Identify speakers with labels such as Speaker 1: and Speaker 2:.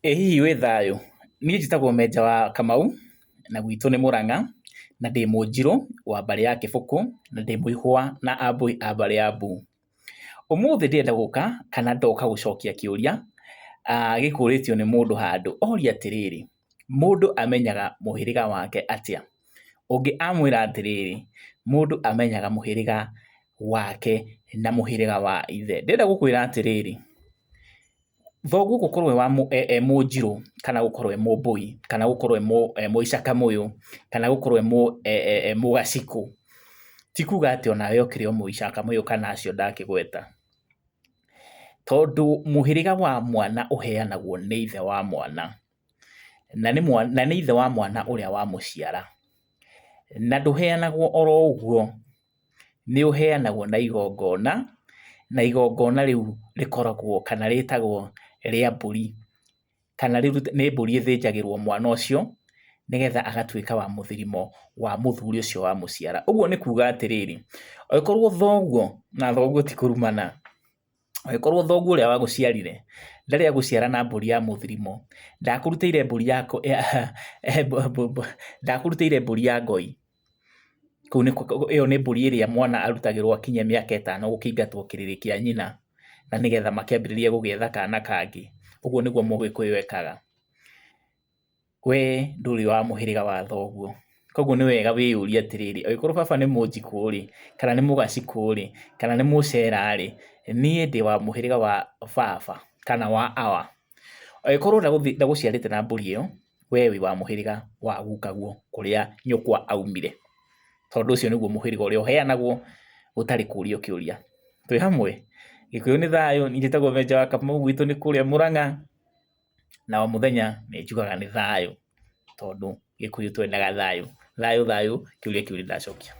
Speaker 1: Ĩ hihi wĩ thayũ? Niĩ njĩtagwo Menja wa Kamau, na gwitũ nĩ Mũrang'a, na ndĩ Mũnjirũ wa mbarĩ ya Kĩbũkũ, na ndĩ Mũihwa na Ambũi a mbarĩ ya Mbu. Ũmũthĩ ndĩrenda gũka kana ndoka gũcokia kĩũria gĩkũrĩtio nĩ mũndũ handũ. Oria atĩrĩrĩ, mũndũ amenyaga mũhĩrĩga wake atĩa? Ũngĩ amwĩra atĩrĩrĩ, mũndũ amenyaga mũhĩrĩga wake na mũhĩrĩga wa ithe. Ndĩrenda gũkwĩra atĩrĩrĩ, thoguo gũkorwo e Mũnjirũ kana gũkorwo e Mũmbũi kana gũkorwo e Mũicakamũyũ kana gũkorwo e Mũgacikũ, ti kuga atĩ onawe ũkĩrĩ o Mũicakamũyũ kana acio ndakĩgweta. Tondũ mũhĩrĩga wa mwana ũheanagwo nĩ ithe wa mwana, na nĩ ithe wa mwana ũrĩa wamũciara. Na ndũheanagwo oro ũguo, nĩ ũheanagwo na igongona, na igongona rĩu rĩkoragwo kana rĩtagwo rĩa mbũri, kana rĩu nĩ mbũri ĩthĩnjagĩrwo mwana ũcio nĩgetha agatuĩka wa mũthũrimo wa mũthuri ũcio wamũciara. Ũguo nĩ kuga atĩrĩrĩ, angĩkorwo thoguo, na thoguo ti kũrumana, angĩkorwo thoguo ũrĩa wagũciarire ndarĩ agũciara na mbũri ya mũthũrimo, ndakũrutĩire mbũri ya ngoi, ĩyo nĩ mbũri ĩrĩa mwana arutagĩrwo akinyia mĩaka 5 gũkĩingatwo kĩrĩrĩ kĩa nyina, na nĩgetha makĩambĩrĩrie gũgĩetha kana kangĩ. Ũguo nĩguo Mũgĩkũyũ ekaga. We ndũrĩ wa mũhĩrĩga wa thoguo, koguo nĩ wega wĩyũrie atĩrĩrĩ, angĩkorwo baba nĩ Mũnjikũ-rĩ, kana nĩ Mũgacikũ-rĩ, kana nĩ Mũcera-rĩ, niĩ ndĩ wa mũhĩrĩga wa baba kana wa awa. Angĩkorwo ndagũciarĩte na mbũri ĩyo, we wĩ wa mũhĩrĩga wa gukaguo kũrĩa nyũkwa aumire. Tondũ ũcio nĩguo mũhĩrĩga ũrĩa ũheanagwo gũtarĩ kũrio kĩũria. Twĩ hamwe? Gĩkũyũ nĩ thayũ. Niĩ njĩtagwo Menja wa Kamau, gwitũ nĩ kũrĩa Mũrang'a, na o mũthenya nĩ njugaga nĩ thayũ, tondũ Gĩkũyũ twendaga thayũ. Thayũ thayũ, kĩũria kĩu nĩ ndacokia.